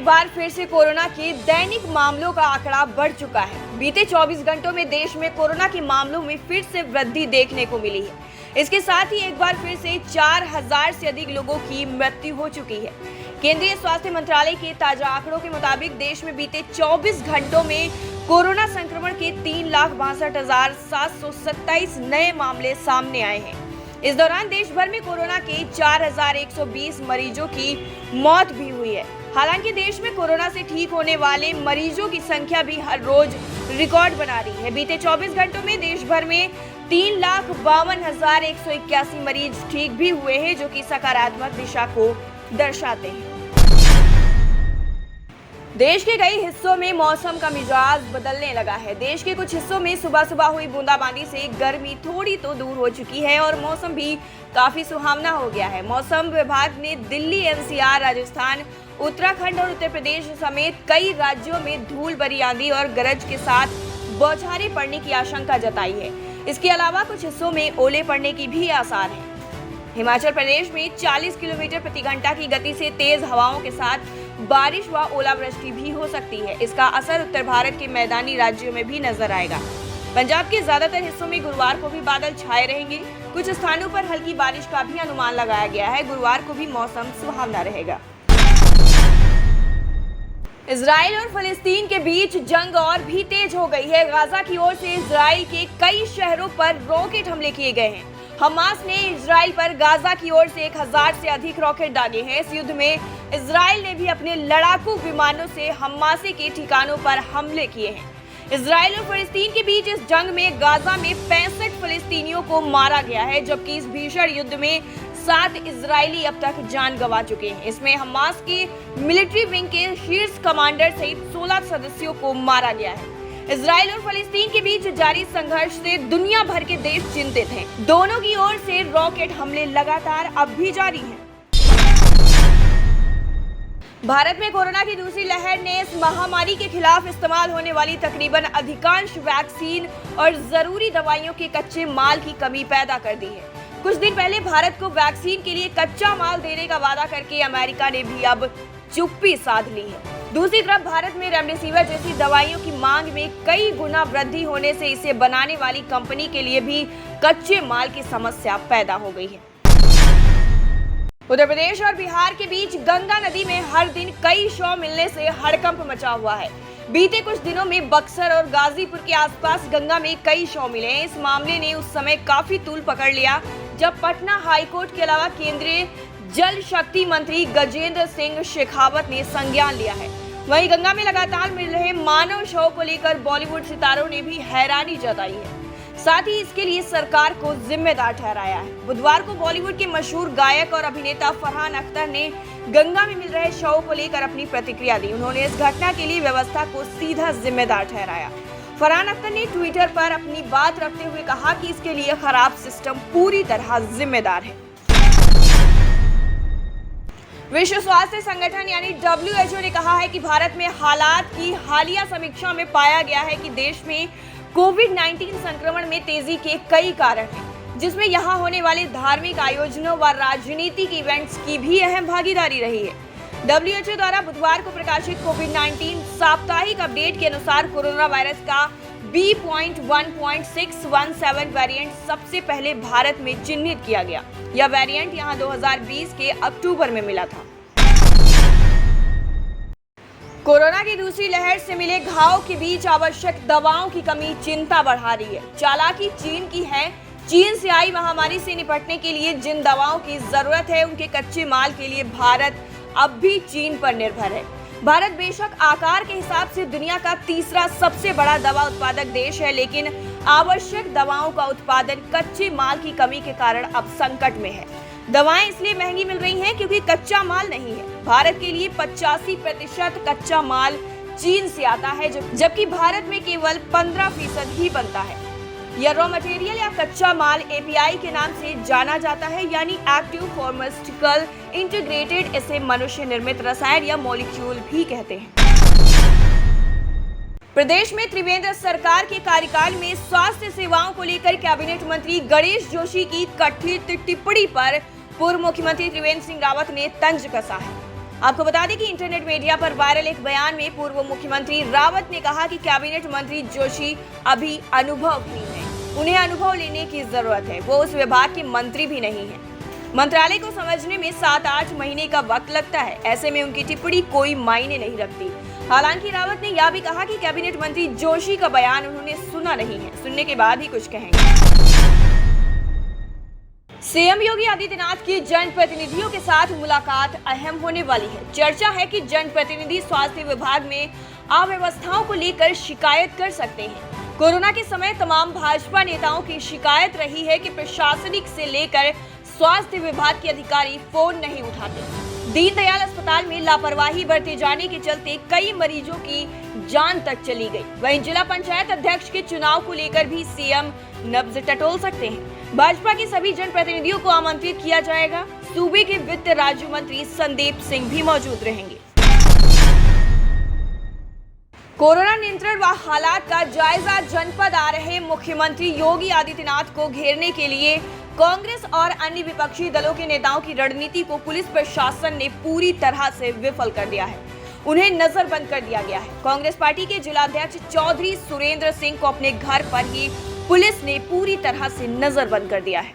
बार फिर से कोरोना के दैनिक मामलों का आंकड़ा बढ़ चुका है। बीते 24 घंटों में देश में कोरोना के मामलों में फिर से वृद्धि देखने को मिली है। इसके साथ ही एक बार फिर से 4000 से अधिक लोगों की मृत्यु हो चुकी है। केंद्रीय स्वास्थ्य मंत्रालय के ताजा आंकड़ों के मुताबिक देश में बीते 24 घंटों में कोरोना संक्रमण के 3,62,727 नए मामले सामने आए हैं। इस दौरान देश भर में कोरोना के 4120 मरीजों की मौत भी हुई है। हालांकि देश में कोरोना से ठीक होने वाले मरीजों की संख्या भी हर रोज रिकॉर्ड बना रही है। बीते 24 घंटों में देश भर में 3,52,181 मरीज ठीक भी हुए हैं, जो कि सकारात्मक दिशा को दर्शाते हैं। देश के कई हिस्सों में मौसम का मिजाज बदलने लगा है। देश के कुछ हिस्सों में सुबह सुबह हुई बूंदाबांदी से गर्मी थोड़ी तो दूर हो चुकी है और मौसम भी काफी सुहावना हो गया है। मौसम विभाग ने दिल्ली, एनसीआर, राजस्थान, उत्तराखंड और उत्तर प्रदेश समेत कई राज्यों में धूल भरी आंधी और गरज के साथ बौछारें पड़ने की आशंका जताई है। इसके अलावा कुछ हिस्सों में ओले पड़ने की भी आसार है। हिमाचल प्रदेश में 40 किलोमीटर प्रति घंटा की गति से तेज हवाओं के साथ बारिश व ओलावृष्टि भी हो सकती है। इसका असर उत्तर भारत के मैदानी राज्यों में भी नजर आएगा। पंजाब के ज्यादातर हिस्सों में गुरुवार को भी बादल छाए रहेंगे। कुछ स्थानों पर हल्की बारिश का भी अनुमान लगाया गया है। गुरुवार को भी मौसम सुहावना रहेगा। इजराइल और फिलिस्तीन के बीच जंग और भी तेज हो गई है। गाजा की ओर से इजराइल के कई शहरों पर रॉकेट हमले किए गए हैं। हमास ने इजराइल पर गाजा की ओर से 1000 से अधिक रॉकेट दागे हैं। इस युद्ध में इजराइल ने भी अपने लड़ाकू विमानों से हमासी के ठिकानों पर हमले किए हैं। इजराइल और फिलिस्तीन के बीच इस जंग में गाजा में 65 फिलिस्तीनियों को मारा गया है, जबकि इस भीषण युद्ध में 7 इजरायली अब तक जान गंवा चुके हैं। इसमें हमास के मिलिट्री विंग के शीर्ष कमांडर सहित 16 सदस्यों को मारा गया है। इजराइल और फिलिस्तीन के बीच जारी संघर्ष से दुनिया भर के देश चिंतित हैं। दोनों की ओर से रॉकेट हमले लगातार अब भी जारी हैं। भारत में कोरोना की दूसरी लहर ने इस महामारी के खिलाफ इस्तेमाल होने वाली तकरीबन अधिकांश वैक्सीन और जरूरी दवाइयों के कच्चे माल की कमी पैदा कर दी है। कुछ दिन पहले भारत को वैक्सीन के लिए कच्चा माल देने का वादा करके अमेरिका ने भी अब चुप्पी साध ली है। दूसरी तरफ भारत में रेमडेसिविर जैसी दवाइयों की मांग में कई गुना वृद्धि होने से इसे बनाने वाली कंपनी के लिए भी कच्चे माल की समस्या पैदा हो गई है। उत्तर प्रदेश और बिहार के बीच गंगा नदी में हर दिन कई शव मिलने से हड़कंप मचा हुआ है। बीते कुछ दिनों में बक्सर और गाजीपुर के आसपास गंगा में कई शव मिले हैं। इस मामले ने उस समय काफी तूल पकड़ लिया जब पटना हाईकोर्ट के अलावा केंद्रीय जल शक्ति मंत्री गजेंद्र सिंह शेखावत ने संज्ञान लिया है। वहीं गंगा में लगातार मिल रहे मानव शव को लेकर बॉलीवुड सितारों ने भी हैरानी जताई है, साथ ही इसके लिए सरकार को जिम्मेदार ठहराया है। बुधवार को बॉलीवुड के मशहूर गायक और अभिनेता फरहान अख्तर ने गंगा में मिल रहे शव को लेकर अपनी प्रतिक्रिया दी। उन्होंने इस घटना के लिए व्यवस्था को सीधा जिम्मेदार ठहराया। फरहान अख्तर ने ट्विटर पर अपनी बात रखते हुए कहा कि इसके लिए खराब सिस्टम पूरी तरह जिम्मेदार है। विश्व स्वास्थ्य संगठन यानी WHO ने कहा है कि भारत में हालात की हालिया समीक्षा में पाया गया है कि देश में कोविड-19 संक्रमण में तेजी के कई कारण हैं, जिसमें यहां होने वाले धार्मिक आयोजनों व राजनीतिक इवेंट्स की भी अहम भागीदारी रही है। WHO द्वारा बुधवार को प्रकाशित कोविड-19 साप्ताहिक अपडेट के अनुसार कोरोना वायरस का B.1.617 वेरिएंट सबसे पहले भारत में चिन्हित किया गया। यह वेरिएंट यहां 2020 के अक्टूबर में मिला था। कोरोना की दूसरी लहर से मिले घाव के बीच आवश्यक दवाओं की कमी चिंता बढ़ा रही है। चालाकी चीन की है। चीन से आई महामारी से निपटने के लिए जिन दवाओं की जरूरत है, उनके कच्चे माल के लिए भारत अब भी चीन पर निर्भर है। भारत बेशक आकार के हिसाब से दुनिया का तीसरा सबसे बड़ा दवा उत्पादक देश है, लेकिन आवश्यक दवाओं का उत्पादन कच्चे माल की कमी के कारण अब संकट में है। दवाएं इसलिए महंगी मिल रही हैं क्योंकि कच्चा माल नहीं है। भारत के लिए 85% कच्चा माल चीन से आता है, जबकि भारत में केवल 15% ही बनता है। यह रॉ मटेरियल या कच्चा माल API के नाम से जाना जाता है, यानी एक्टिव फार्मास्यूटिकल इंटीग्रेटेड। इसे मनुष्य निर्मित रसायन या मॉलिक्यूल भी कहते हैं। प्रदेश में त्रिवेंद्र सरकार के कार्यकाल में स्वास्थ्य सेवाओं को लेकर कैबिनेट मंत्री गणेश जोशी की कथित टिप्पणी पर पूर्व मुख्यमंत्री त्रिवेंद्र सिंह रावत ने तंज कसा है। आपको बता दें कि इंटरनेट मीडिया पर वायरल एक बयान में पूर्व मुख्यमंत्री रावत ने कहा कि कैबिनेट मंत्री जोशी अभी अनुभवहीन है, उन्हें अनुभव लेने की जरूरत है, वो उस विभाग के मंत्री भी नहीं है। मंत्रालय को समझने में 7-8 महीने का वक्त लगता है, ऐसे में उनकी टिप्पणी कोई मायने नहीं रखती। हालांकि रावत ने यह भी कहा कि कैबिनेट मंत्री जोशी का बयान उन्होंने सुना नहीं है, सुनने के बाद ही कुछ कहेंगे। सीएम योगी आदित्यनाथ की जनप्रतिनिधियों के साथ मुलाकात अहम होने वाली है। चर्चा है कि जनप्रतिनिधि स्वास्थ्य विभाग में अव्यवस्थाओं को लेकर शिकायत कर सकते हैं। कोरोना के समय तमाम भाजपा नेताओं की शिकायत रही है कि प्रशासनिक से लेकर स्वास्थ्य विभाग के अधिकारी फोन नहीं उठाते। दीनदयाल अस्पताल में लापरवाही बरते जाने के चलते कई मरीजों की जान तक चली गई। वहीं जिला पंचायत अध्यक्ष के चुनाव को लेकर भी सीएम नब्ज टटोल सकते हैं। भाजपा के सभी जनप्रतिनिधियों को आमंत्रित किया जाएगा। सूबे के वित्त राज्य मंत्री संदीप सिंह भी मौजूद रहेंगे। कोरोना नियंत्रण व हालात का जायजा जनपद आ रहे मुख्यमंत्री योगी आदित्यनाथ को घेरने के लिए कांग्रेस और अन्य विपक्षी दलों के नेताओं की रणनीति को पुलिस प्रशासन ने पूरी तरह से विफल कर दिया है। उन्हें नजरबंद कर दिया गया है। कांग्रेस पार्टी के जिलाध्यक्ष चौधरी सुरेंद्र सिंह को अपने घर पर ही पुलिस ने पूरी तरह से नजरबंद कर दिया है।